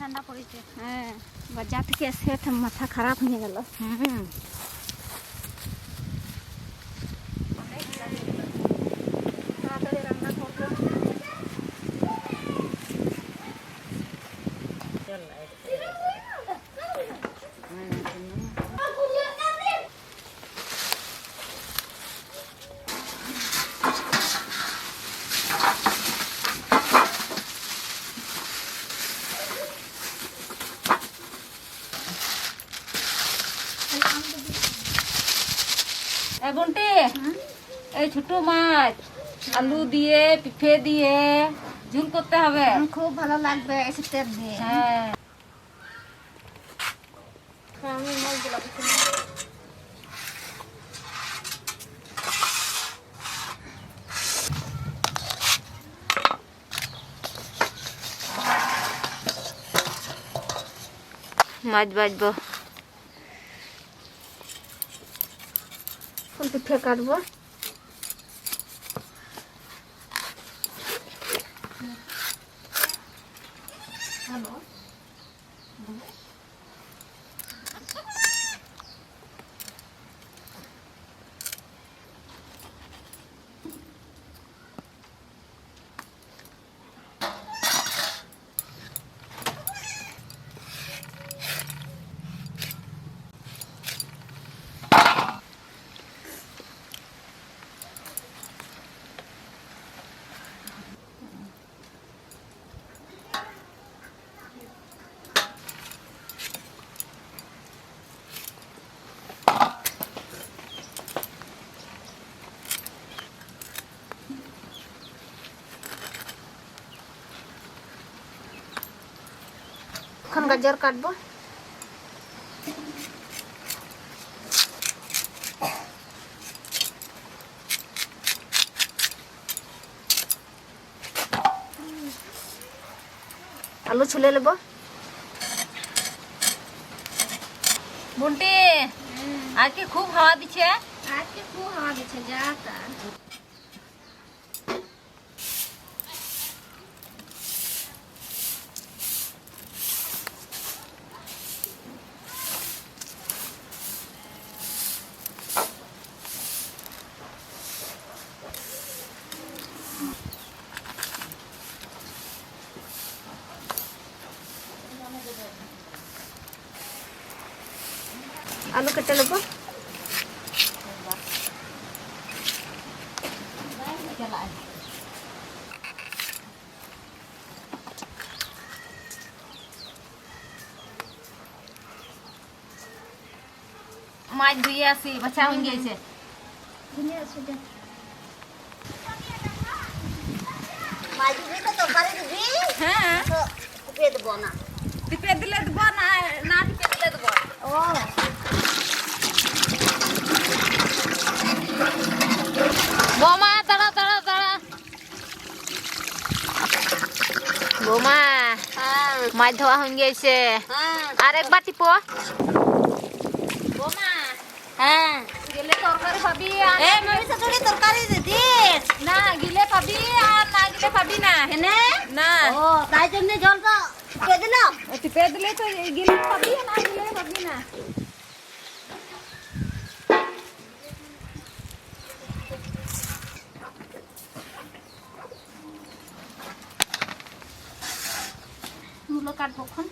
ঠান্ডা পড়েছে। হ্যাঁ, বাজার থেকে এসে মাথা খারাপ হয়ে গেল। তাড়াতাড়ি রান্না করবো। গুনটি এই ছোট মাছ আলু দিয়ে পিঠে দিয়ে ঝুল করতে হবে। খুব ভালো লাগবে এই শীতের দিন। হ্যাঁ, আমি মাছগুলো মাছ বাজবো, পিঠে কাটবো। এখন গাজর কাটবো। আলু ছুলে নেব। বুনটি আজকে খুব হাওয়া দিচ্ছে। আজকে খুব হাওয়া দিচ্ছে, যা তা। আলু কেটে নেবো। মাছ ধুয়ে আসি, বাচ্চা হয়ে গেছে। হ্যাঁ, টিপে দিলে দেবো না, না টিপে দিলে দেবো। বৌমা দাঁড়া দাঁড়া দাঁড়া, বৌমা মাছ ধোয়া হয়ে গেছে। আর একবার টিপো। বৌমা হ্যাঁ, গেলে তরকারি পাবি। তরকারি দিস না গিলে পাবি আর না গিলে পাবি না। না তাই জন্য জলটা টিপে দিলাম। টিপে দিলে তো গিলে পাবি, না গিলে পাবি না। মূলো কাটবো এখন।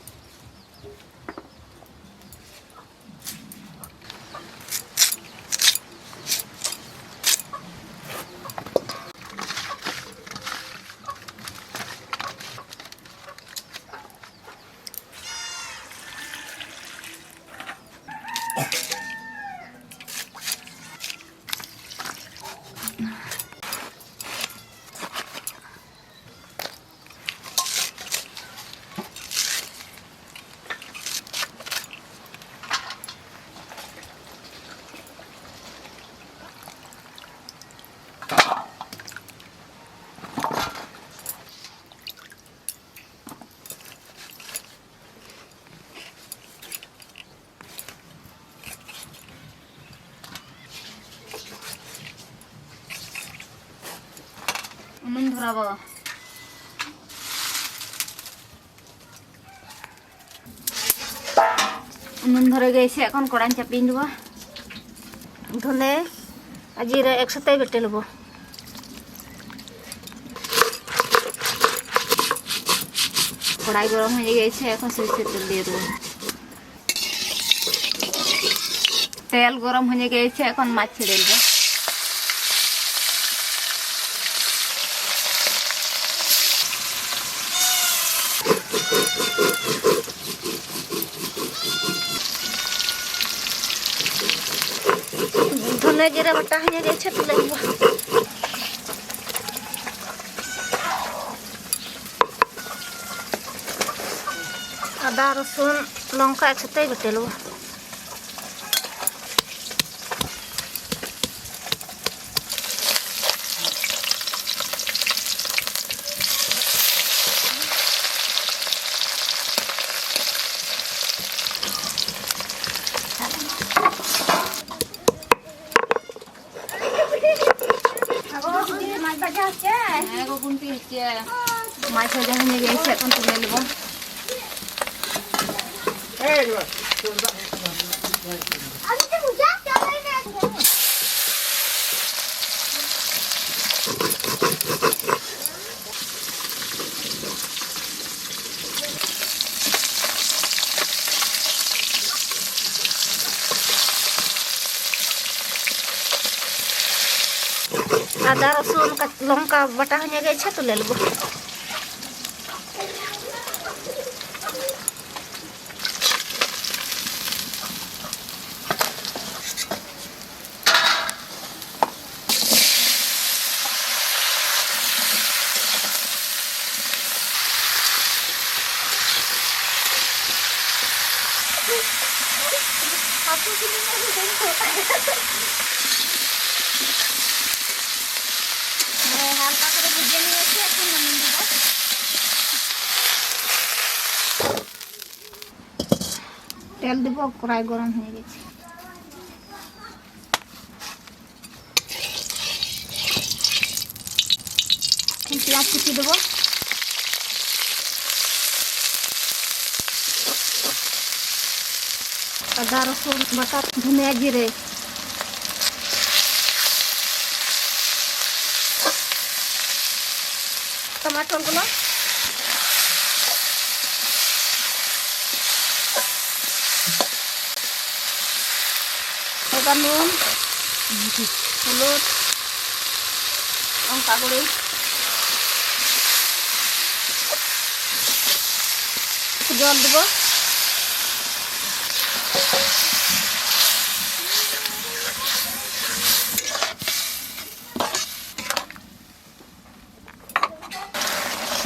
নুন ধরাবো। উনুন ধরে গেছে, এখন কড়াই চাপিয়ে দেব। ধনে আর জিরা একসাথে বেটে নেব। কড়াই গরম হয়ে গেছে, এখন সরষের তেল দিয়ে দেবো। তেল গরম হয়ে গেছে, এখন মাছ ছেড়ে দেবো। ধনে জিরা বাটা হয়ে গেছে, তুলে দেবো। আদা রসুন লঙ্কা একসাথে বেটে নেবো। মাছ ভাজা হয়ে গেছে, এখন তুলে নেবো। আদা রসুন লঙ্কা বাটা হয়ে গেছে, তুলে নেবো। হালকা করে ভেজে নিয়েছি, এখন নামিয়ে দেব। তেল দেব, কড়াই গরম হয়ে গেছে। পেঁয়াজ কুচি দেবো। আদা রসুন বাটা, ধনে জিরে, টমাটোগুলো, এবার নুন, হলুদ, লঙ্কা গুঁড়ি, জল দেবো।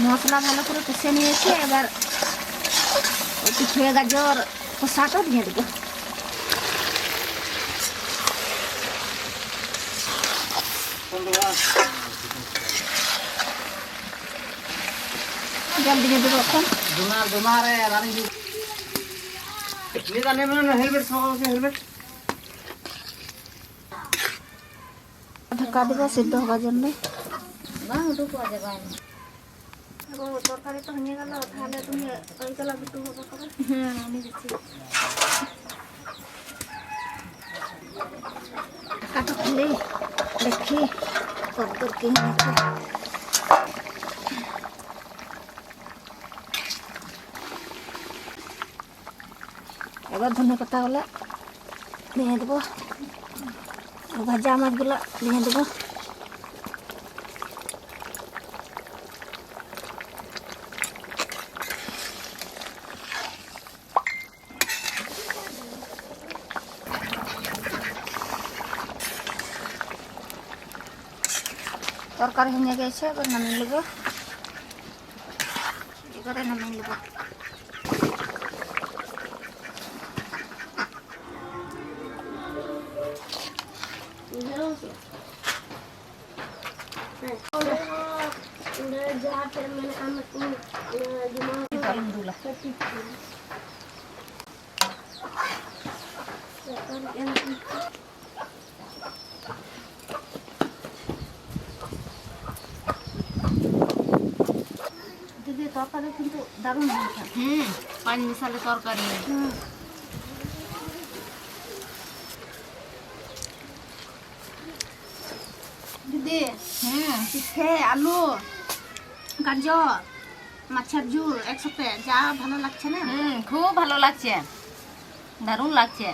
মশলা ভালো করে কষে নিয়েছি, এবার পিঠে গাজর কষাটা দিয়ে দেবো। জল দিয়ে দেবো এখন। ঢাকা দেবো সিদ্ধ হওয়ার জন্য। তরকারি তো হয়ে গেল, তাহলে তুমি ওই গেলা দুটো হবে করে। হ্যাঁ, আমি দিচ্ছি। কাটো খুলে দেখি কত কি হয়েছে। এবার ধনে পাতা গুলো দিয়ে দেবো, ভাজা মাছগুলো দিয়ে দেবো। তরকারি হয়ে গেছে, এবার নামিয়ে নেব। এবারে নামিয়ে নেব। দিদি তরকারি কিন্তু দারুণ হয়েছে। 5 মিশালে তরকারি। দিদি হুম পিঠে আলু গাজর মাছের ঝোল একসাথে যা ভালো লাগছে না। খুব ভালো লাগছে, দারুণ লাগছে।